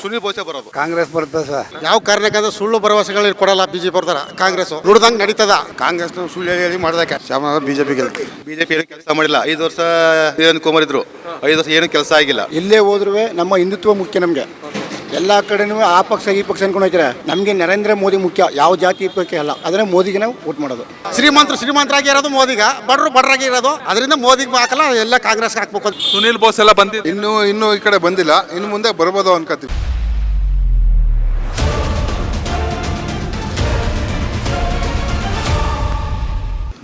ಸುನೀಲ್ ಬೋಸೆ ಬರೋದು. ಕಾಂಗ್ರೆಸ್ ಬರುತ್ತೆ ಸರ್. ಯಾವ ಕಾರಣಕ್ಕಂದ್ರೆ ಸುಳ್ಳು ಭರವಸೆಗಳು ಕೊಡಲ್ಲ. ಬಿಜೆಪಿ ಬರ್ತಾರ, ಕಾಂಗ್ರೆಸ್ ನುಡ್ದಂಗ್ ನಡೀತದ. ಕಾಂಗ್ರೆಸ್ ಸುಳ್ಳು ಹೇಳಿ ಮಾಡ್ದಕ್ಕೆ ಬಿಜೆಪಿ ಗೆಲ್ತಿ. ಬಿಜೆಪಿ ಏನು ಕೆಲಸ ಮಾಡಿಲ್ಲ. 5 ವರ್ಷ ಕುಮಾರ್ ಇದ್ರು, 5 ವರ್ಷ ಏನು ಕೆಲಸ ಆಗಿಲ್ಲ. ಇಲ್ಲೇ ಹೋದ್ರೂ ನಮ್ಮ ಹಿಂದುತ್ವ ಮುಖ್ಯ ನಮಗೆ. ಎಲ್ಲ ಕಡೆನೂ ಆ ಪಕ್ಷ ಈ ಪಕ್ಷ ಅನ್ಕೊಂಡು ಹೋಗ್ತಾರೆ. ನಮಗೆ ನರೇಂದ್ರ ಮೋದಿ ಮುಖ್ಯ, ಯಾವ ಜಾತಿ ಪಕ್ಷ ಅಲ್ಲ. ಅದನ್ನ ಮೋದಿಗೆ ನಾವು ವೋಟ್ ಮಾಡೋದು. ಶ್ರೀಮಂತರಾಗಿ ಇರೋದು ಮೋದಿಗ, ಬಡರಾಗಿ ಇರೋದು. ಅದರಿಂದ ಮೋದಿಗೆ ಹಾಕಲ್ಲ, ಎಲ್ಲ ಕಾಂಗ್ರೆಸ್ ಹಾಕ್ಬೇಕು. ಸುನೀಲ್ ಬೋಸ್ ಎಲ್ಲ ಬಂದಿದ್ದು ಇನ್ನು ಈ ಕಡೆ ಬಂದಿಲ್ಲ. ಇನ್ನು ಮುಂದೆ ಬರ್ಬೋದು ಅನ್ಕೋತೀವಿ.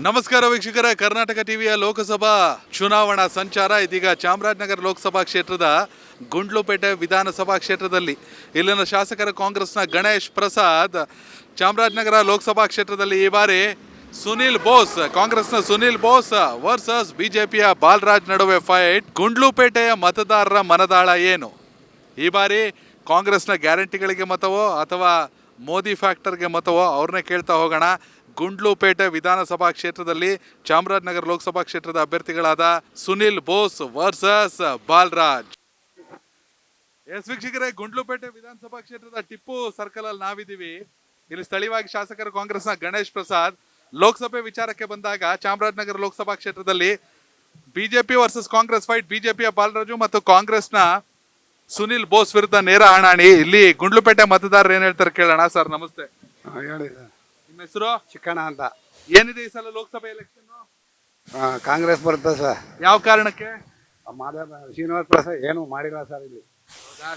ನಮಸ್ಕಾರ ವೀಕ್ಷಕರೇ, ಕರ್ನಾಟಕ ಟಿವಿಯ ಲೋಕಸಭಾ ಚುನಾವಣಾ ಸಂಚಾರ ಇದೀಗ ಚಾಮರಾಜನಗರ ಲೋಕಸಭಾ ಕ್ಷೇತ್ರದ ಗುಂಡ್ಲುಪೇಟೆ ವಿಧಾನಸಭಾ ಕ್ಷೇತ್ರದಲ್ಲಿ ಇಲ್ಲಿನ ಶಾಸಕರ ಕಾಂಗ್ರೆಸ್ನ ಗಣೇಶ್ ಪ್ರಸಾದ್ ಚಾಮರಾಜನಗರ ಲೋಕಸಭಾ ಕ್ಷೇತ್ರದಲ್ಲಿ ಈ ಬಾರಿ ಸುನೀಲ್ ಬೋಸ್, ಕಾಂಗ್ರೆಸ್ನ ಸುನೀಲ್ ಬೋಸ್ ವರ್ಸಸ್ ಬಿಜೆಪಿಯ ಬಾಲರಾಜ್ ನಡುವೆ ಫೈಟ್. ಗುಂಡ್ಲುಪೇಟೆಯ ಮತದಾರರ ಮನದಾಳ ಏನು? ಈ ಬಾರಿ ಕಾಂಗ್ರೆಸ್ನ ಗ್ಯಾರಂಟಿಗಳಿಗೆ ಮತವೋ ಅಥವಾ ಮೋದಿ ಫ್ಯಾಕ್ಟರ್ಗೆ ಮತವೋ ಅವ್ರನ್ನೇ ಕೇಳ್ತಾ ಹೋಗೋಣ. ಗುಂಡ್ಲುಪೇಟೆ ವಿಧಾನಸಭಾ ಕ್ಷೇತ್ರದಲ್ಲಿ ಚಾಮರಾಜನಗರ ಲೋಕಸಭಾ ಕ್ಷೇತ್ರದ ಅಭ್ಯರ್ಥಿಗಳಾದ ಸುನೀಲ್ ಬೋಸ್ ವರ್ಸಸ್ ಬಾಲರಾಜ್. ಎಸ್ ವೀಕ್ಷಕರೇ, ಗುಂಡ್ಲುಪೇಟೆ ವಿಧಾನಸಭಾ ಕ್ಷೇತ್ರದ ಟಿಪ್ಪು ಸರ್ಕಲ್ ಅಲ್ಲಿ ನಾವಿದ್ದೀವಿ. ಇಲ್ಲಿ ಸ್ಥಳೀಯವಾಗಿ ಶಾಸಕರು ಕಾಂಗ್ರೆಸ್ನ ಗಣೇಶ್ ಪ್ರಸಾದ್. ಲೋಕಸಭೆ ವಿಚಾರಕ್ಕೆ ಬಂದಾಗ ಚಾಮರಾಜನಗರ ಲೋಕಸಭಾ ಕ್ಷೇತ್ರದಲ್ಲಿ ಬಿಜೆಪಿ ವರ್ಸಸ್ ಕಾಂಗ್ರೆಸ್ ಫೈಟ್. ಬಿಜೆಪಿಯ ಬಾಲರಾಜು ಮತ್ತು ಕಾಂಗ್ರೆಸ್ನ ಸುನೀಲ್ ಬೋಸ್ ವಿರುದ್ಧ ನೇರ ಹಣಾಣಿ. ಇಲ್ಲಿ ಗುಂಡ್ಲುಪೇಟೆ ಮತದಾರರು ಏನ್ ಹೇಳ್ತಾರೆ ಕೇಳೋಣ. ಸರ್ ನಮಸ್ತೆ, ನಿಮ್ಮ ಹೆಸರು? ಚಿಕ್ಕಣ್ಣ ಅಂತ. ಏನಿದೆ ಈ ಸಲ ಲೋಕಸಭೆ ಎಲೆಕ್ಷನ್? ಕಾಂಗ್ರೆಸ್ ಬರುತ್ತೆ ಸರ್. ಯಾವ ಕಾರಣಕ್ಕೆ? ಶ್ರೀನಿವಾಸ್ ಪ್ರಸಾದ್ ಏನು ಮಾಡಿಲ್ಲ ಸರ್. ಇಲ್ಲಿ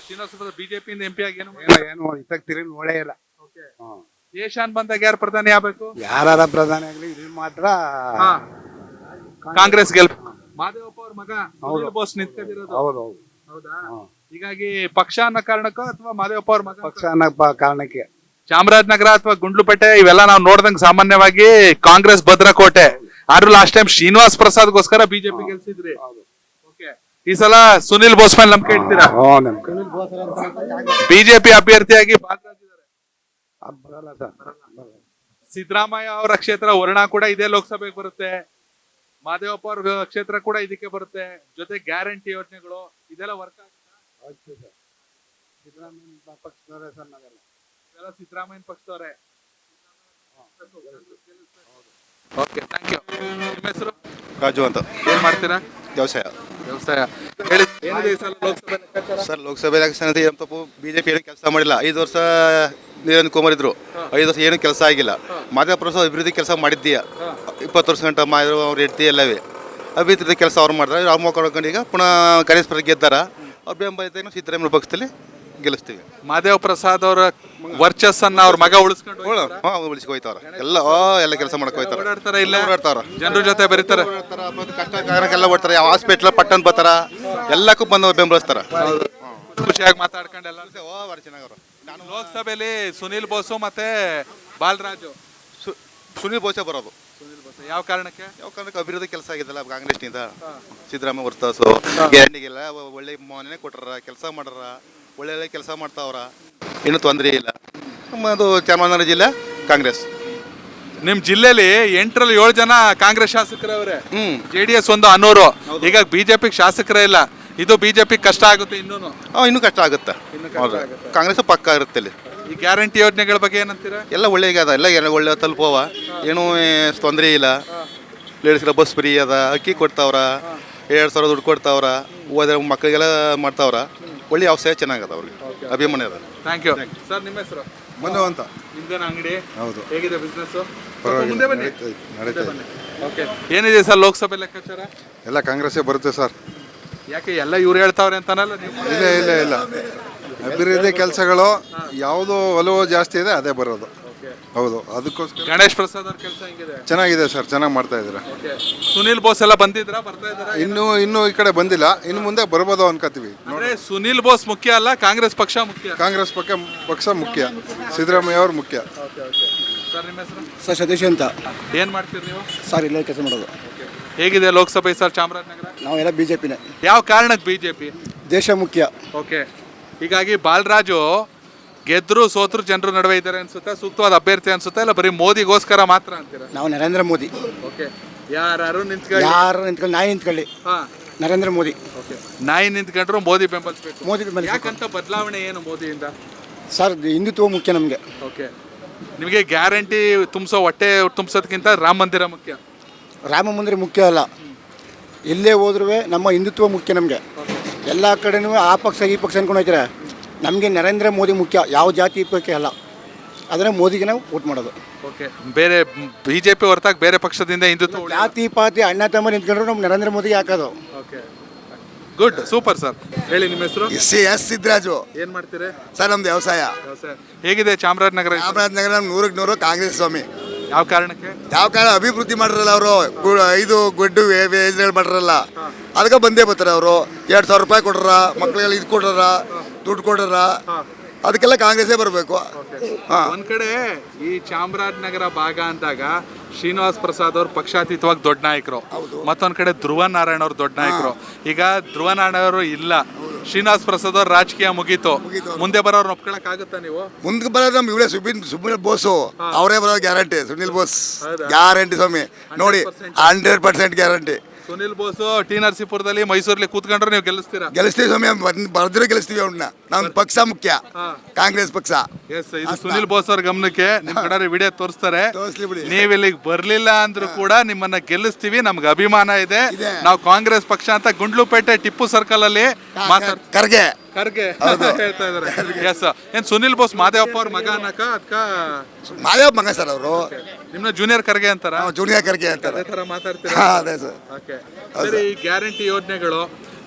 ಶ್ರೀನಿವಾಸ ಪ್ರಸಾದ್ ಬಿಜೆಪಿಯಿಂದ ಎಂಪಿ ಆಗಿ ಏನು ಇತ್ತಕ್ಕೆ ತಿರುಗಿ ನೋಡೇ ಇಲ್ಲ. ಏಷಾನ್ ಬಂದಾಗ ಯಾರು ಪ್ರಧಾನಿ ಆಗ್ಬೇಕು? ಯಾರ ಪ್ರಧಾನಿ ಆಗ್ಲಿ, ಇಲ್ಲಿ ಮಾತ್ರ ಕಾಂಗ್ರೆಸ್ ಗೆಲ್ಪ. ಮಾದೇವಪ್ಪ ಅವ್ರ ಮಗ ಸುನೀಲ್ ಬೋಸ್ ನಿಂತ್ಕೊಂಡಿರೋದು. ಹೌದು. ಹೌದಾ? ಹೀಗಾಗಿ ಪಕ್ಷ ಅನ್ನೋ ಕಾರಣಕ್ಕೋ ಅಥವಾ ಮಾದೇವಪ್ಪ ಅವ್ರ ಮಗ ಪಕ್ಷ ಅನ್ನೋ ಕಾರಣಕ್ಕೆ ಚಾಮರಾಜನಗರ ಅಥವಾ ಗುಂಡ್ಲುಪೇಟೆ ಇವೆಲ್ಲ ನಾವು ನೋಡ್ದಂಗೆ ಸಾಮಾನ್ಯವಾಗಿ ಕಾಂಗ್ರೆಸ್ ಭದ್ರಕೋಟೆ. ಆದ್ರೂ ಲಾಸ್ಟ್ ಟೈಮ್ ಶ್ರೀನಿವಾಸ್ ಪ್ರಸಾದ್ಗೋಸ್ಕರ ಬಿಜೆಪಿ ಗೆಲ್ಸಿದ್ರಿ. ಈ ಸಲ ಸುನೀಲ್ ಬೋಸ್ ಮೇಲೆ ನಂಬಿಕೆ ಇಡ್ತೀರಾ? ಬಿಜೆಪಿ ಅಭ್ಯರ್ಥಿಯಾಗಿ ಸಿದ್ದರಾಮಯ್ಯ ಅವರ ಕ್ಷೇತ್ರ ವರ್ಣ ಕೂಡ ಇದೇ ಲೋಕಸಭೆಗೆ ಬರುತ್ತೆ. ಮಾದೇವಪ್ಪ ಅವ್ರ ಕ್ಷೇತ್ರ ಕೂಡ ಇದಕ್ಕೆ ಬರುತ್ತೆ. ಜೊತೆ ಗ್ಯಾರಂಟಿ ಯೋಜನೆಗಳು ಇದೆಲ್ಲ ವರ್ಕ್ ಆಗುತ್ತೆ. ಸಿದ್ದರಾಮಯ್ಯ ಪಕ್ಷದವರೇ ಸರ್ ನಾವೆಲ್ಲ. ಸಿದ್ದರಾಮಯ್ಯ ಪಕ್ಷದವರೇ. Okay, thank you. ನಿಮ್ಮ ಹೆಸರು? ರಾಜು ಅಂತ. ಏನ್ ಮಾಡ್ತೀರಾ? ವ್ಯವಸಾಯ. ಹೇಳಿ, ಏನಿದೆ ಈ ಸಲ ಲೋಕಸಭೆ ಲೆಕ್ಕಾಚಾರ? ಸರ್, ಲೋಕಸಭೆ ಎಲೆಕ್ಷನ್ ಏನು ತಪ್ಪು. ಬಿಜೆಪಿ ಏನು ಕೆಲಸ ಮಾಡಿಲ್ಲ. 5 ವರ್ಷ ಕುಮಾರ್ ಇದ್ರು, 5 ವರ್ಷ ಏನು ಕೆಲಸ ಆಗಿಲ್ಲ. ಮಾದೇವ ಪ್ರಸಾದ್ ಅಭಿವೃದ್ಧಿ ಕೆಲಸ ಮಾಡಿದ್ದೀಯ. 20 ವರ್ಷ ಗಂಟ ಅವ್ರ ಹೆಂಡತಿ ಎಲ್ಲವೇ ಅಭಿವೃದ್ಧಿ ಕೆಲಸ ಅವ್ರು ಮಾಡಿದ್ರೆ. ಅವ್ರು ಮಾಡ್ಕೊಂಡು ಈಗ ಪುನಃ ಗಣೇಶ್ ಪ್ರಸಾದ್ ಗೆದ್ದಾರ. ಅವ್ರ ಬೆಂಬಲಿತ ಸಿದ್ದರಾಮಯ್ಯ ಪಕ್ಷದಲ್ಲಿ ಗೆಲ್ಲಿಸ್ತೀವಿ. ಮಾದೇವ ಪ್ರಸಾದ್ ಅವರ ವರ್ಚಸ್ಸನ್ನ ಅವ್ರ ಮಗ ಉಳಿಸ್ಕೊಂಡು ಉಳಿಸ್ಕೊ ಹೋಯ್ತಾರ. ಎಲ್ಲ ಕೆಲಸ ಮಾಡಕ್ ಹೋಯ್ತಾರ. ಓಡಾಡ್ತಾರ, ಜನರ ಜೊತೆ ಬೆರೀತಾರೆ. ಕಷ್ಟ ಕಾರ್ಯಕ್ಕೆಲ್ಲ ಓಡ್ತಾರೆ. ಯಾವ ಹಾಸ್ಪಿಟ್ಲ್ ಪಟ್ಟಣ ಬರ್ತಾರ, ಎಲ್ಲಕ್ಕೂ ಬಂದು ಬೆಂಬಲಿಸ್ತಾರ. ಖುಷಿಯಾಗಿ ಮಾತಾಡ್ಕೊಂಡು ಎಲ್ಲ ಚೆನ್ನಾಗವ್ರು. ನಾನು ಲೋಕಸಭೆಯಲ್ಲಿ ಸುನೀಲ್ ಬೋಸು ಮತ್ತೆ ಬಾಲರಾಜು. ಸುನೀಲ್ ಬೋಸೆ ಬರೋದು. ಯಾವ ಕಾರಣಕ್ಕೆ? ಅಭಿವೃದ್ಧಿ ಕೆಲಸ ಆಗಿದ್ದಲ್ಲ ಕಾಂಗ್ರೆಸ್ನಿಂದ. ಸಿದ್ದರಾಮಯ್ಯ ಹೊರತಾಸು ಗ್ಯಾರಂಟಿಗೆಲ್ಲ ಒಳ್ಳೆ ಮನೆ ಕೊಟ್ಟಾರ, ಕೆಲಸ ಮಾಡ್ಯಾರ, ಒಳ್ಳೆ ಕೆಲಸ ಮಾಡ್ತಾವ್ರ. ಏನು ತೊಂದರೆ ಇಲ್ಲ. ನಮ್ಮದು ಚಾಮರಾಜನಗರ ಜಿಲ್ಲೆ ಕಾಂಗ್ರೆಸ್. ನಿಮ್ ಜಿಲ್ಲೆಲಿ 8ರಲ್ಲಿ 7 ಜನ ಕಾಂಗ್ರೆಸ್ ಶಾಸಕರವ್ರೆ. JDS ಒಂದು 100. ಈಗ ಬಿಜೆಪಿ ಶಾಸಕರೇ ಇಲ್ಲ. ಇದು ಬಿಜೆಪಿ ಕಷ್ಟ ಆಗುತ್ತೆ. ಇನ್ನೂ ಕಷ್ಟ ಆಗುತ್ತೆ. ಕಾಂಗ್ರೆಸ್ ಪಕ್ಕ ಇರುತ್ತೆ ಇಲ್ಲಿ. ಈ ಗ್ಯಾರಂಟಿ ಯೋಜನೆಗಳ ಬಗ್ಗೆ ಏನಂತೀರಾ? ಎಲ್ಲ ಒಳ್ಳೆ ಅದ, ಎಲ್ಲ ಒಳ್ಳೆ ತಲುಪವ. ಏನೂ ತೊಂದರೆ ಇಲ್ಲ. ಲೇಡೀಸ್ಗೆಲ್ಲ ಬಸ್ ಫ್ರೀ ಅದ, ಅಕ್ಕಿ ಕೊಡ್ತಾವ್ರ, 2,000 ದುಡ್ಡು ಕೊಡ್ತಾವ್ರ, ಓದ ಮಕ್ಕಳಿಗೆಲ್ಲ ಮಾಡ್ತಾವ್ರ. ಒಳ್ಳೆ ವ್ಯವಸಾಯ ಚೆನ್ನಾಗದ, ಅವ್ರಿಗೆ ಅಭಿಮಾನ ಅದ. Thank you sir. ನಿಮ್ಮ ಹೆಸರು? ಮನು ಅಂತ. ನಿಮ್ದೇನ ಅಂಗಡಿ? ಹೌದು. ಹೇಗಿದೆ ಬಿಸ್ನೆಸ್? ಪರವಾಗಿಲ್ಲ, ಓಕೆ. ಏನಿದೆ ಸರ್ ಲೋಕಸಭೆ ಲೆಕ್ಕಾಚಾರ? ಎಲ್ಲ ಕಾಂಗ್ರೆಸ್ಸೇ ಬರುತ್ತೆ ಸರ್. ಯಾಕೆ ಎಲ್ಲ ಇವ್ರು ಹೇಳ್ತಾವ್ರೆ ಅಂತಾನಲ್ಲ ನೀವು? ಇಲ್ಲ ಅಭಿವೃದ್ಧಿ ಕೆಲಸಗಳು ಯಾವುದು ಒಲವು ಜಾಸ್ತಿ ಇದೆ ಅದೇ ಬರೋದು. ಹೌದು, ಅದಕ್ಕೋಸ್ಕರ ಗಣೇಶ್ ಪ್ರಸಾದ್ ಅವ್ರ ಕೆಲಸ ಹೆಂಗಿದೆ? ಚೆನ್ನಾಗಿದೆ ಸರ್, ಚೆನ್ನಾಗಿ ಮಾಡ್ತಾ ಇದ್ದೀರಾ. ಸುನೀಲ್ ಬೋಸ್ ಎಲ್ಲ ಬಂದಿದ್ರಾ? ಬರ್ತಾ ಇದಾರ? ಇನ್ನು ಈ ಕಡೆ ಬಂದಿಲ್ಲ. ಇನ್ನು ಮುಂದೆ ಬರ್ಬೋದು ಅನ್ಕೋತೀವಿ. ಅಂದ್ರೆ ಸುನೀಲ್ ಬೋಸ್ ಮುಖ್ಯ ಅಲ್ಲ, ಕಾಂಗ್ರೆಸ್ ಪಕ್ಷ ಮುಖ್ಯ. ಕಾಂಗ್ರೆಸ್ ಪಕ್ಷ ಮುಖ್ಯ, ಸಿದ್ದರಾಮಯ್ಯ ಅವ್ರು ಮುಖ್ಯ. ಸರ್ ನಿಮ್ಮ ಹೆಸರು? ಸರ್ ಸತೀಶ್ ಅಂತ. ಏನ್ ಮಾಡ್ತೀರಿ ನೀವು? ಸರ್ ಇಲ್ಲೇ ಕೆಲಸ ಮಾಡೋದು. ಹೇಗಿದೆ ಲೋಕಸಭೆ ಸರ್ ಚಾಮರಾಜನಗರ? ನಾವೆಲ್ಲ ಬಿಜೆಪಿನೇ. ಯಾವ ಕಾರಣಕ್ಕೆ ಬಿಜೆಪಿ? ದೇಶ ಮುಖ್ಯ. ಓಕೆ. ಹೀಗಾಗಿ ಬಾಲರಾಜು ಗೆದ್ರು ಸೋತ್ರು ಜನರ ನಡುವೆ ಇದ್ದಾರೆ ಅನ್ಸುತ್ತೆ. ಸೂಕ್ತವಾದ ಅಭ್ಯರ್ಥಿ ಅನ್ಸುತ್ತೆ, ಇಲ್ಲ ಬರೀ ಮೋದಿಗೋಸ್ಕರ ಮಾತ್ರ ಅಂತೀರಾ? ನಾವು ನರೇಂದ್ರ ಮೋದಿ. ಓಕೆ. ಯಾರು ನಿಂತ್ಕೊಳ್ಳಿ, ನಾಯಿ ನಿಂತ್ಕೊಳ್ಳಿ, ನರೇಂದ್ರ ಮೋದಿ. ನಾಯಿ ನಿಂತ್ಕೊಂಡ್ರು ಮೋದಿ ಬೆಂಬಲಿಸಬೇಕು. ಮೋದಿ ಬೆಂಬಲಿಸ್ಬೇಕು. ಯಾಕಂತ ಬದಲಾವಣೆ ಏನು ಮೋದಿಯಿಂದ? ಸರ್ ಹಿಂದುತ್ವ ಮುಖ್ಯ ನಮಗೆ. ಓಕೆ, ನಿಮಗೆ ಗ್ಯಾರಂಟಿ ಹೊಟ್ಟೆ ತುಂಬಿಸೋದಕ್ಕಿಂತ ರಾಮ ಮಂದಿರ ಮುಖ್ಯ. ರಾಮ ಮಂದಿರ ಮುಖ್ಯ ಅಲ್ಲ, ಎಲ್ಲೇ ಹೋದ್ರೂ ನಮ್ಮ ಹಿಂದುತ್ವ ಮುಖ್ಯ ನಮಗೆ. ಎಲ್ಲ ಕಡೆನೂ ಆ ಪಕ್ಷ ಈ ಪಕ್ಷ ಅನ್ಕೊಂಡು ಹೋಗ್ತಾರೆ. ನಮಗೆ ನರೇಂದ್ರ ಮೋದಿ ಮುಖ್ಯ, ಯಾವ ಜಾತಿ ಪಕ್ಷ ಅಲ್ಲ. ಅದನ್ನು ಮೋದಿಗೆ ನಾವು ವೋಟ್ ಮಾಡೋದು. ಓಕೆ, ಬೇರೆ ಬಿಜೆಪಿ ಹೊರತಾಗಿ ಬೇರೆ ಪಕ್ಷದಿಂದ ಹಿಂದುತ್ವ ಜಾತಿ ಪಾತಿ ಅಣ್ಣ ತಮ್ಮ ನಿಂತ್ಕೊಂಡ್ರು ನಮ್ಮ ನರೇಂದ್ರ ಮೋದಿಗೆ ಹಾಕೋದು. Okay, good, super sir. ಹೇಳಿ ನಿಮ್ಮ ಹೆಸರು? ಎಸ್ ಸಿದ್ದರಾಜು. ಏನ್ ಮಾಡ್ತೀರಿ ಸರ್ ನಮ್ದು ವ್ಯವಸಾಯ. ಹೇಗಿದೆ ಚಾಮರಾಜನಗರ? ಚಾಮರಾಜನಗರ 100ಕ್ಕೆ 100 ಕಾಂಗ್ರೆಸ್ ಸ್ವಾಮಿ. ಯಾವ ಕಾರಣಕ್ಕೆ? ಯಾವ ಕಾರಣ ಅಭಿವೃದ್ಧಿ ಮಾಡಿರಲ್ಲ ಅವರು. ಇದು ಗೊಡ್ಡು ವೇಜ್ಗಳು ಮಾಡಿರಲ್ಲ, ಅದಕ್ಕೆ ಬಂದೇ ಬರ್ತಾರೆ ಅವರು. 2,000 ರೂಪಾಯಿ ಕೊಡ್ರ, ಮಕ್ಳಿಗೆಲ್ಲ ಇದು ಕೊಡ್ರ, ದುಡ್ಡು ಕೊಡ್ರ, ಅದಕ್ಕೆಲ್ಲ ಕಾಂಗ್ರೆಸ್ಸೇ ಬರಬೇಕು. ಒಂದ್ ಕಡೆ ಈ ಚಾಮರಾಜನಗರ ಭಾಗ ಅಂದಾಗ ಶ್ರೀನಿವಾಸ್ ಪ್ರಸಾದ್ ಅವ್ರು ಪಕ್ಷಾತೀತವಾಗಿ ದೊಡ್ಡ ನಾಯಕರು, ಮತ್ತೊಂದ್ ಕಡೆ ಧ್ರುವ ನಾರಾಯಣ ಅವ್ರು ದೊಡ್ಡ ನಾಯಕರು. ಈಗ ಧ್ರುವ ನಾರಾಯಣ ಅವರು ಇಲ್ಲ, ಶ್ರೀನಿವಾಸ್ ಪ್ರಸಾದ್ ಅವ್ರ ರಾಜಕೀಯ ಮುಗೀತು. ಮುಂದೆ ಬರೋರ್ನ ಒಪ್ಕೊಳಕ್ ಆಗುತ್ತಾ ನೀವು? ಮುಂದೆ ಬರೋದು ನಮ್ಗೆ ಇವಳೇ ಸುನಿಲ್ ಬೋಸು, ಅವರೇ ಬರೋದು ಗ್ಯಾರಂಟಿ. ಸುನಿಲ್ ಬೋಸ್ ಗ್ಯಾರಂಟಿ ಸ್ವಾಮಿ, ನೋಡಿ 100% ಗ್ಯಾರಂಟಿ. ಸುನಿಲ್ ಬೋಸ್ ಟಿ ನರಸೀಪುರದಲ್ಲಿ ಮೈಸೂರಲ್ಲಿ ಕೂತ್ಕೊಂಡ್ರೆ ನೀವು ಗೆಲ್ಲಿಸ್ತೀರಾ? ಗೆಲ್ಲಿಸ್ತೀವಿ ಸ್ವಾಮಿ, ಬರ್ದ್ರೆ ಗೆಲ್ಲಿಸ್ತೀವಿ ಅವ್ರನ್ನ. ನಮ್ ಪಕ್ಷ ಮುಖ್ಯ, ಕಾಂಗ್ರೆಸ್ ಪಕ್ಷ. ಎಸ್, ಇದು ಸುನಿಲ್ ಬೋಸ್ ಅವ್ರ ಗಮನಕ್ಕೆ. ನಿಮ್ ಕಡೆ ವಿಡಿಯೋ ತೋರಿಸ್ತಾರೆ. ತೋರಿಸ್ಲಿ ಬಿಡಿ. ನೀವ್ ಇಲ್ಲಿಗೆ ಬರ್ಲಿಲ್ಲ ಅಂದ್ರೂ ಕೂಡ ನಿಮ್ಮನ್ನ ಗೆಲ್ಲಿಸ್ತೀವಿ, ನಮ್ಗೆ ಅಭಿಮಾನ ಇದೆ. ನಾವು ಕಾಂಗ್ರೆಸ್ ಪಕ್ಷ ಅಂತ ಗುಂಡ್ಲುಪೇಟೆ ಟಿಪ್ಪು ಸರ್ಕಲ್ ಅಲ್ಲಿ ಖರ್ಗೆ ಹೇಳ್ತಾ ಇದಾರೆ. ಎಸ್, ಏನ್ ಸುನಿಲ್ ಬೋಸ್ ಮಾದೇವಪ್ಪ ಅವ್ರ ಮಗ ಅನ್ನಕ ಅದ್ಕ ಮಾದೇವ್ ಮಗ ಸರ್ ಅವರು. ನಿಮ್ನ ಜೂನಿಯರ್ ಖರ್ಗೆ ಅಂತಾರ? ಜೂನಿಯರ್ ಖರ್ಗೆ ಅಂತಾರೆ. ಅದೇ ತರ ಮಾತಾಡ್ತೀರಾ? ಅದೇ ಸರ್. ಓಕೆ, ಸರಿ. ಈ ಗ್ಯಾರಂಟಿ ಯೋಜನೆಗಳು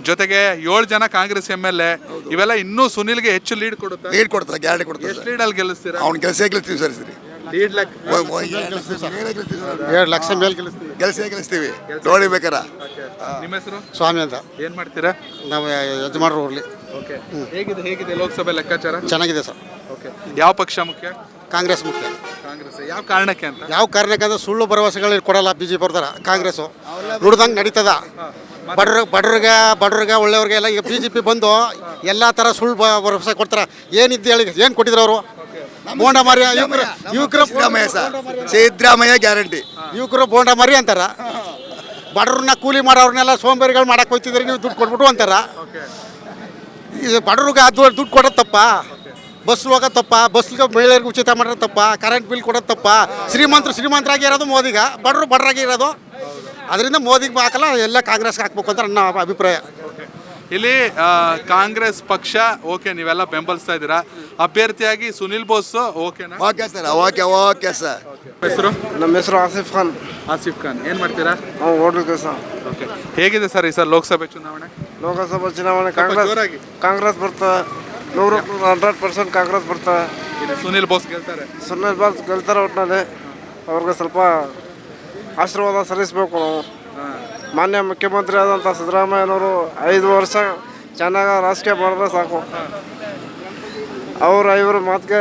ಜೊತೆಗೆ 7 ಜನ ಕಾಂಗ್ರೆಸ್ MLA, ಇವೆಲ್ಲ ಇನ್ನೂ ಸುನಿಲ್ಗೆ ಹೆಚ್ಚು ಲೀಡ್ ಕೊಡುತ್ತಾ? ಲೀಡ್ ಕೊಡ್ತಾರೆ, ಗ್ಯಾರಂಟಿ ಕೊಡ್ತಾರೆ. ಎಷ್ಟು ಲೀಡ್ ಅಲ್ಲಿ ಗೆಲ್ಲಿಸ್ತೀರಾ? ಅವ್ನ ಕೆಲಸ ಗೆಲ್ಲಿಸ್ತೀವಿ ಸರ್. ಸರಿ, ಲೀಡ್ ಲೆಕ್ಕ 2 ಲಕ್ಷ ಮೇಲೆ ಗೆಲ್ಲಿಸ್ತೀವಿ ನೋಡಿ ಬೇಕಾರ. ನಿಮ್ಮ ಹೆಸರು? ಸ್ವಾಮಿ ಅಂತ. ಏನ್ ಮಾಡ್ತೀರಾ? ನಾವು ಯಜಮಾನರು ಊರ್ಲಿ. ಓಕೆ, ಹೇಗಿದೆ ಲೋಕಸಭೆ ಲೆಕ್ಕಾಚಾರ? ಚೆನ್ನಾಗಿದೆ ಸರ್. ಓಕೆ, ಯಾವ ಪಕ್ಷ ಮುಖ್ಯ? ಕಾಂಗ್ರೆಸ್ ಮುಖ್ಯ. ಕಾಂಗ್ರೆಸ್. ಯಾವ ಕಾರಣಕ್ಕೆ ಅಂತ? ಯಾವ ಕಾರಣಕ್ಕೆ ಅಂದ್ರೆ ಸುಳ್ಳು ಭರವಸೆಗಳು ಕೊಡಲ್ಲ BJP ಬರ್ತಾರ. ಕಾಂಗ್ರೆಸ್ಸು ನುಡ್ದಂಗೆ ನಡೀತದ. ಬಡವ್ರಿಗೆ ಒಳ್ಳೆಯವ್ರಿಗೆ ಎಲ್ಲ ಈಗ BJP ಬಂದು ಎಲ್ಲ ಥರ ಸುಳ್ಳು ಭರವಸೆ ಕೊಡ್ತಾರೆ. ಏನಿದ್ದು ಹೇಳಿ, ಏನು ಕೊಟ್ಟಿದ್ರು ಅವರು? ಬೋಂಡ ಮಾರಿ ಯುವಕರು ಸಿದ್ದರಾಮಯ್ಯ ಗ್ಯಾರಂಟಿ. ಯುವಕರು ಬೋಂಡ ಮಾರಿ ಅಂತಾರ. ಬಡವ್ರನ್ನ ಕೂಲಿ ಮಾಡೋರ್ನೆಲ್ಲ ಸೋಂಬೇರಿಗಳು ಮಾಡಕ್ಕೆ ಹೋಗ್ತಿದ್ರಿ, ನೀವು ದುಡ್ಡು ಕೊಟ್ಬಿಟ್ಟು ಅಂತಾರ. ಇದು ಬಡವ್ರಿಗೆ ದುಡ್ಡು ಕೊಡೋದು ತಪ್ಪ? ಬಸ್ ಹೋಗೋದು ತಪ್ಪ? ಬಸ್ಗೆ ಮಹಿಳೆಯರಿಗೆ ಉಚಿತ ಮಾಡೋದು ತಪ್ಪ? ಕರೆಂಟ್ ಬಿಲ್ ಕೊಡೋದು ತಪ್ಪ? ಶ್ರೀಮಂತರಾಗಿ ಇರೋದು ಮೋದಿಗ, ಬಡವರಾಗಿ ಇರೋದು. ಅದರಿಂದ ಮೋದಿಗೆ ಹಾಕಲ್ಲ, ಎಲ್ಲ ಕಾಂಗ್ರೆಸ್ಗೆ ಹಾಕ್ಬೇಕು ಅಂತ ನನ್ನ ಅಭಿಪ್ರಾಯ. ಇಲ್ಲಿ ಕಾಂಗ್ರೆಸ್ ಪಕ್ಷ ಓಕೆ, ನೀವೆಲ್ಲ ಬೆಂಬಲಿಸ್ತಾ ಇದ್ದೀರಾ. ಅಭ್ಯರ್ಥಿಯಾಗಿ ಸುನಿಲ್ ಬೋಸ್ ಓಕೆನಾ? Okay sir, okay sir. ಹೆಸರು? ನಮ್ಮ ಹೆಸರು ಆಸಿಫ್ ಖಾನ್. ಆಸಿಫ್ ಖಾನ್. ಏನ್ ಮಾಡ್ತೀರಾ? ನಾವು ಹೋಟೆಲ್ ಕೆಲಸ. ಓಕೆ, ಹೇಗಿದೆ ಸರ್ ಈ ಸರ್ ಲೋಕಸಭೆ ಚುನಾವಣೆ? ಲೋಕಸಭಾ ಚುನಾವಣೆ ಕಾಂಗ್ರೆಸ್ ಬರ್ತದೆ. 100% ಕಾಂಗ್ರೆಸ್ ಬರ್ತದೆ. ಸುನಿಲ್ ಬೋಸ್ ಗೆಲ್ತಾರೆ. ಸುನಿಲ್ ಬೋಸ್ ಗೆಲ್ತಾರೆ. ಒಟ್ಟಿನಲ್ಲಿ ಅವ್ರಿಗೆ ಸ್ವಲ್ಪ ಆಶೀರ್ವಾದ ಸಲ್ಲಿಸಬೇಕು ನಾವು. ಮಾನ್ಯ ಮುಖ್ಯಮಂತ್ರಿ ಆದಂಥ ಸಿದ್ದರಾಮಯ್ಯನವರು 5 ವರ್ಷ ಚೆನ್ನಾಗಿ ರಾಜಕೀಯ ಮಾಡಿದ್ರೆ ಸಾಕು. ಇವರು ಮಾತಿಗೆ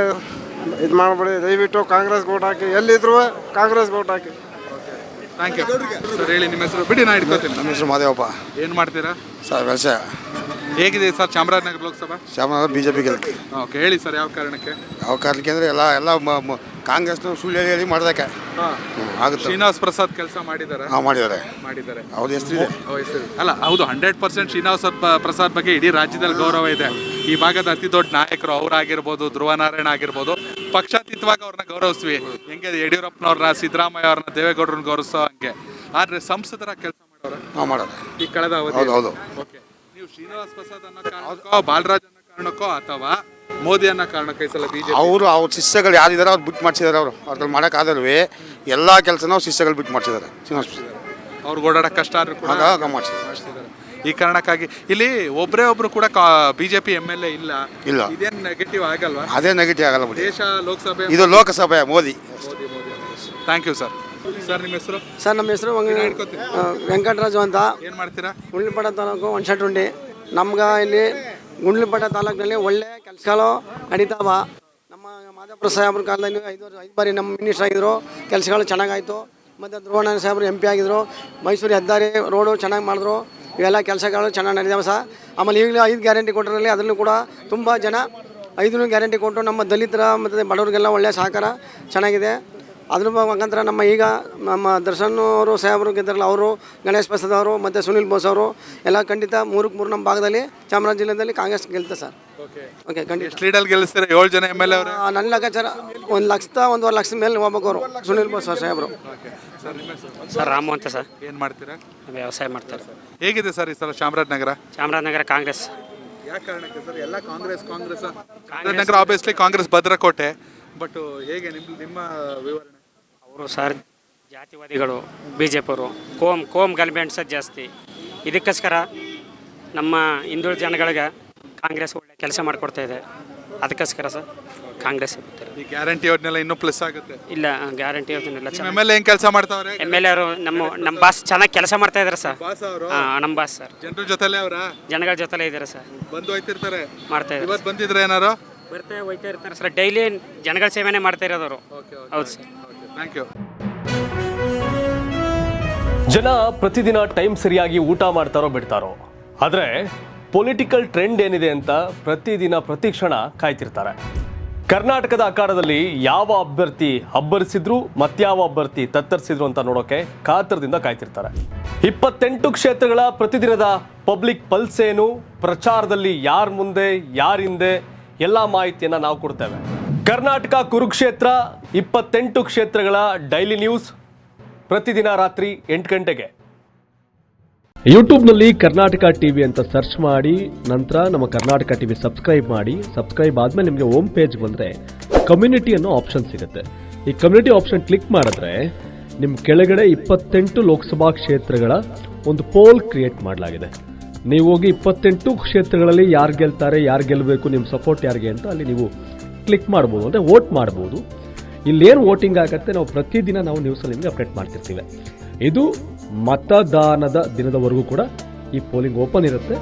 ಇದು ಮಾಡಬೇಡಿ. ದಯವಿಟ್ಟು ಕಾಂಗ್ರೆಸ್ಗೆ ಓಟ್ ಹಾಕಿ, ಎಲ್ಲಿದ್ರು ಕಾಂಗ್ರೆಸ್ಗೆ ಓಟ್ ಹಾಕಿ. Thank you sir. ಹೇಳಿ ನಿಮ್ಮ ಹೆಸರು? ಬಿಡಿ, ನಾ ಇಟ್ಕೋತೀನಿ. ನಮ್ಮ ಹೆಸರು ಮಾದೇವಪ್ಪ. ಏನು ಮಾಡ್ತೀರಾ ಸರ್? ವ್ಯವಸಾಯ. ಹೇಗಿದೆ ಸರ್ ಚಾಮರಾಜನಗರ ಲೋಕಸಭಾ? ಚಾಮರಾಜನಗರ BJP ಗೆಲ್ತಿ. ಓಕೆ, ಹೇಳಿ ಸರ್ ಯಾವ ಕಾರಣಕ್ಕೆ? ಯಾವ ಕಾರಣಕ್ಕೆ ಅಂದರೆ ಎಲ್ಲ ಕಾಂಗ್ರೆಸ್ನ ಸುಳ್ಳು ಹೇಳಿ ಮಾಡೋದಕ್ಕೆ ಆಗುತ್ತೆ. ಶ್ರೀನಿವಾಸ್ ಪ್ರಸಾದ್ ಕೆಲಸ ಮಾಡಿದ್ದಾರೆ. ಮಾಡಿದ್ದಾರೆ. ಅವ್ರ ಹೆಸರಿದೆ. ಅಲ್ಲ, ಹೌದು, 100% ಶ್ರೀನಿವಾಸ್ ಪ್ರಸಾದ್ ಬಗ್ಗೆ ಇಡೀ ರಾಜ್ಯದಲ್ಲಿ ಗೌರವ ಇದೆ. ಈ ಭಾಗದ ಅತಿ ದೊಡ್ಡ ನಾಯಕರು ಅವರಾಗಿರ್ಬೋದು, ಧ್ರುವ ನಾರಾಯಣ ಆಗಿರ್ಬೋದು. ಪಕ್ಷಾತೀತವಾಗಿ ಅವ್ರನ್ನ ಗೌರವಿಸ್ತೀವಿ. ಹೆಂಗೆ ಯಡಿಯೂರಪ್ಪನವ್ರನ್ನ, ಸಿದ್ದರಾಮಯ್ಯ ಅವ್ರನ್ನ, ದೇವೇಗೌಡರನ್ನ ಗೌರವಿಸೋ ಹಂಗೆ. ಆದ್ರೆ ಸಂಸದರ ಕೆಲಸ ಮಾಡೋರು ಈ ಕಳೆದ ಅವಧಿ. ಹೌದು. ಓಕೆ, ನೀವು ಶ್ರೀನಿವಾಸ್ ಪ್ರಸಾದ್ ಅನ್ನೋ ಕಾರಣಕ್ಕೋ, ಬಾಲರಾಜ್ ಅನ್ನೋ ಕಾರಣಕ್ಕೋ, ಅಥವಾ ಮೋದಿ ಅನ್ನೋ ಕಾರಣಕ್ಕೆ ಈ ಸಲ BJP? ಅವ್ರ ಶಿಷ್ಯಗಳು ಯಾರಿದ್ದಾರೆ ಅವ್ರು ಬಿಟ್ಟು ಮಾಡಿಸಿದ್ದಾರೆ. ಅವ್ರಲ್ಲಿ ಮಾಡೋಕ್ಕಾದಲ್ವೇ ಎಲ್ಲ ಕೆಲಸನ ಶಿಷ್ಯಗಳು ಬಿಟ್ಟು ಮಾಡಿಸಿದ್ದಾರೆ. ಅವ್ರಿಗೆ ಓಡಾಡಕ್ಕೆ ಕಷ್ಟ ಆದ್ರೂ ಕೂಡ ಮಾಡಿಸಿದ್ದಾರೆ. ಈ ಕಾರಣಕ್ಕಾಗಿ ಇಲ್ಲಿ ಒಬ್ಬರು ಕೂಡ BJP MLA ಇಲ್ಲ. ಇದೇನು ನೆಗೆಟಿವ್ ಆಗಲ್ವಾ? ಅದೇ ನೆಗೆಟಿವ್ ಆಗಲ್ಲ ಬಿಡಿ. ದೇಶ ಲೋಕಸಭೆ, ಇದು ಲೋಕಸಭೆ Modi. Thank you sir. Sir ನಿಮ್ಮ ಹೆಸರು? ಸರ್ ನಮ್ಮ ಹೆಸರು ವೆಂಕಟರಾಜು ಅಂತ. ಏನು ಮಾಡ್ತೀರಾ? ಗುಂಡ್ಲುಪೇಟೆ ತಾಲೂಕು ಒಣಶೆಟ್ಟುಂಡಿ. ನಮ್ಗೆ ಇಲ್ಲಿ ಗುಂಡ್ಲುಪೇಟೆ ತಾಲೂಕಿನಲ್ಲಿ ಒಳ್ಳೆ ಕೆಲಸಗಳು ನಡೀತಾವ. ನಮ್ಮ ಮಾದೇವಪ್ಪ ಸಾಹೇಬ್ರ ಕಾಲದಲ್ಲಿ 5 ಬಾರಿ ನಮ್ಮ ಮಿನಿಸ್ಟರ್ ಆಗಿದ್ರು. ಕೆಲಸಗಳು ಚೆನ್ನಾಗಾಯಿತು. ಮತ್ತು ಧ್ರುವ ನಾರಾಯಣ ಸಾಹೇಬರು MP ಆಗಿದ್ರು. ಮೈಸೂರು ಹೆದ್ದಾರಿ ರೋಡು ಚೆನ್ನಾಗಿ ಮಾಡಿದ್ರು. ಇವೆಲ್ಲ ಕೆಲಸಗಳು ಚೆನ್ನಾಗಿ ನಡೆದಾವೆ ಸರ್. ಆಮೇಲೆ ಈಗಲೂ 5 ಗ್ಯಾರಂಟಿ ಕೊಟ್ಟರಲ್ಲಿ ಅದರಲ್ಲೂ ಕೂಡ ತುಂಬ ಜನ 5 ಗ್ಯಾರಂಟಿ ಕೊಟ್ಟು ನಮ್ಮ ದಲಿತರ ಮತ್ತು ಬಡವರಿಗೆಲ್ಲ ಒಳ್ಳೆಯ ಸಹಕಾರ ಚೆನ್ನಾಗಿದೆ. ಅದ್ರ ಮುಖಾಂತರ ನಮ್ಮ ಈಗ ನಮ್ಮ ದರ್ಶನ್ ಅವರು ಸಾಹೇಬರು ಗೆದ್ದಾರಲ್ಲ ಅವರು, ಗಣೇಶ್ ಪ್ರಸಾದ್ ಅವರು ಮತ್ತು ಸುನಿಲ್ ಬೋಸ್ ಅವರು ಎಲ್ಲ ಖಂಡಿತ 3 ನಮ್ಮ ಭಾಗದಲ್ಲಿ ಚಾಮರಾಜ ಜಿಲ್ಲೆಯಲ್ಲಿ ಕಾಂಗ್ರೆಸ್ ಗೆಲ್ತೆ ಸರ್. ಓಕೆ ಖಂಡಿತ. ಎಷ್ಟು ಲೀಡಲ್ಲಿ ಗೆಲ್ಲಿಸ್ತಾರೆ? 7 ಜನ MLA ಅವರು. ನನ್ನ ಲೆಕ್ಕಾಚಾರ 1 ಲಕ್ಷ 1.5 ಲಕ್ಷ ಮೇಲೆ ಹೋಗ್ಬೇಕು ಅವರು, ಸುನಿಲ್ ಬೋಸ್ ಸಾಹೇಬರು. ಸರ್ ರಾಮು ಅಂತ ಸರ್. ಏನು ಮಾಡ್ತೀರಾ? ವ್ಯವಸಾಯ ಮಾಡ್ತಾರೆ. ಹೇಗಿದೆ ಸರ್ ಈ ಸಲ ಚಾಮರಾಜನಗರ? ಚಾಮರಾಜನಗರ ಕಾಂಗ್ರೆಸ್. ಯಾವ ಕಾರಣಕ್ಕೆ ಸರ್? ಎಲ್ಲ ಕಾಂಗ್ರೆಸ್ ಚಾಮರಾಜನಗರ ಆಬ್ವಿಯಸ್ಲಿ ಕಾಂಗ್ರೆಸ್ ಭದ್ರಕೋಟೆ, ಬಟ್ ಹೇಗೆ ನಿಮ್ಮ ವಿವರಣೆ? ಅವರು ಸರ್ ಜಾತಿವಾದಿಗಳು, BJP ಅವರು ಕೋಮ್ ಗಲಭೆ ಅಂಟಿಸೋದು ಜಾಸ್ತಿ. ಇದಕ್ಕೋಸ್ಕರ ನಮ್ಮ ಹಿಂದುಳಿದ ಜನಗಳಿಗೆ ಕಾಂಗ್ರೆಸ್ ಒಳ್ಳೆ ಕೆಲಸ ಮಾಡಿಕೊಡ್ತಾ ಇದೆ. ಅದಕ್ಕೋಸ್ಕರ ಸರ್ ಕಾಂಗ್ರೆಸ್ ಬರ್ತಾರೆ. ಈ ಗ್ಯಾರಂಟಿ ಅವ್ರನ್ನೆಲ್ಲ ಇನ್ನೂ ಪ್ಲಸ್ ಆಗುತ್ತೆ. ಇಲ್ಲ ಗ್ಯಾರಂಟಿ ಅವ್ರನ್ನೆಲ್ಲ MLA ಏನು ಕೆಲಸ ಮಾಡ್ತಾವ್ರೆ? MLA ಅವರು ನಮ್ಮ ಬಾಸ್ ಚೆನ್ನಾಗಿ ಕೆಲಸ ಮಾಡ್ತಾ ಇದ್ದಾರೆ ಸರ್. ಬಾಸ್ ಅವರು ನಮ್ಮ ಬಾಸ್ ಸರ್ ಜನರ ಜೊತೆಲೇ ಅವರ ಜನಗಳ ಜೊತೆಲೇ ಇದ್ದಾರೆ ಸರ್. ಬಂದು ಹೋಯ್ತಿರ್ತಾರೆ. ಮಾಡ್ತಾ ಇದ್ದಾರೆ. ಇವತ್ತು ಬಂದಿದ್ರೆ ಏನಾರು? ಬರ್ತಾ ಹೋಯ್ತಾ ಇರ್ತಾರೆ ಸರ್. ಡೈಲಿ ಜನಗಳ ಸೇವೆನೇ ಮಾಡ್ತಾ ಇರೋದವರು. ಹೌದು ಸರ್. Thank you. ಜನ ಪ್ರತಿದಿನ ಟೈಮ್ ಸರಿಯಾಗಿ ಊಟ ಮಾಡ್ತಾರೋ ಬಿಡ್ತಾರೋ, ಆದರೆ ಪೊಲಿಟಿಕಲ್ ಟ್ರೆಂಡ್ ಏನಿದೆ ಅಂತ ಪ್ರತಿದಿನ ಪ್ರತಿಕ್ಷಣ ಕಾಯ್ತಿರ್ತಾರೆ. ಕರ್ನಾಟಕದ ಅಖಾಡದಲ್ಲಿ ಯಾವ ಅಭ್ಯರ್ಥಿ ಅಬ್ಬರಿಸಿದ್ರು ಮತ್ಯಾವ ಅಭ್ಯರ್ಥಿ ತತ್ತರಿಸಿದ್ರು ಅಂತ ನೋಡೋಕೆ ಕಾತರದಿಂದ ಕಾಯ್ತಿರ್ತಾರೆ. 28 ಕ್ಷೇತ್ರಗಳ ಪ್ರತಿದಿನದ ಪಬ್ಲಿಕ್ ಪಲ್ಸ್ ಏನು, ಪ್ರಚಾರದಲ್ಲಿ ಯಾರ ಮುಂದೆ ಯಾರ ಹಿಂದೆ ಎಲ್ಲ ಮಾಹಿತಿಯನ್ನ ನಾವು ಕೊಡ್ತೇವೆ. ಕರ್ನಾಟಕ ಕುರುಕ್ಷೇತ್ರ 28 ಕ್ಷೇತ್ರಗಳ ಡೈಲಿ ನ್ಯೂಸ್ ಪ್ರತಿದಿನ ರಾತ್ರಿ 8 ಗಂಟೆಗೆ ಯೂಟ್ಯೂಬ್ನಲ್ಲಿ ಕರ್ನಾಟಕ ಟಿವಿ ಅಂತ ಸರ್ಚ್ ಮಾಡಿ, ನಂತರ ನಮ್ಮ ಕರ್ನಾಟಕ ಟಿವಿ ಸಬ್ಸ್ಕ್ರೈಬ್ ಮಾಡಿ. ಸಬ್ಸ್ಕ್ರೈಬ್ ಆದಮೇಲೆ ನಿಮಗೆ ಹೋಮ್ ಪೇಜ್ ಬಂದರೆ ಕಮ್ಯುನಿಟಿ ಅನ್ನೋ ಆಪ್ಷನ್ ಸಿಗುತ್ತೆ. ಈ ಕಮ್ಯುನಿಟಿ ಆಪ್ಷನ್ ಕ್ಲಿಕ್ ಮಾಡಿದ್ರೆ ನಿಮ್ಮ ಕೆಳಗಡೆ 28 ಲೋಕಸಭಾ ಕ್ಷೇತ್ರಗಳ ಒಂದು ಪೋಲ್ ಕ್ರಿಯೇಟ್ ಮಾಡಲಾಗಿದೆ. ನೀವು ಹೋಗಿ 28 ಕ್ಷೇತ್ರಗಳಲ್ಲಿ ಯಾರು ಗೆಲ್ತಾರೆ, ಯಾರು ಗೆಲ್ಲಬೇಕು, ನಿಮ್ಮ ಸಪೋರ್ಟ್ ಯಾರಿಗೆ ಅಂತ ಅಲ್ಲಿ ನೀವು ಕ್ಲಿಕ್ ಮಾಡ್ಬೋದು, ಅಂದರೆ ವೋಟ್ ಮಾಡ್ಬೋದು. ಇಲ್ಲೇನು ವೋಟಿಂಗ್ ಆಗುತ್ತೆ ನಾವು ಪ್ರತಿದಿನ ನಾವು ನ್ಯೂಸಲ್ಲಿ ನಿಮಗೆ ಅಪ್ಡೇಟ್ ಮಾಡ್ತಿರ್ತೀವಿ. ಇದು ಮತದಾನದ ದಿನದವರೆಗೂ ಕೂಡ ಈ ಪೋಲಿಂಗ್ ಓಪನ್ ಇರುತ್ತೆ.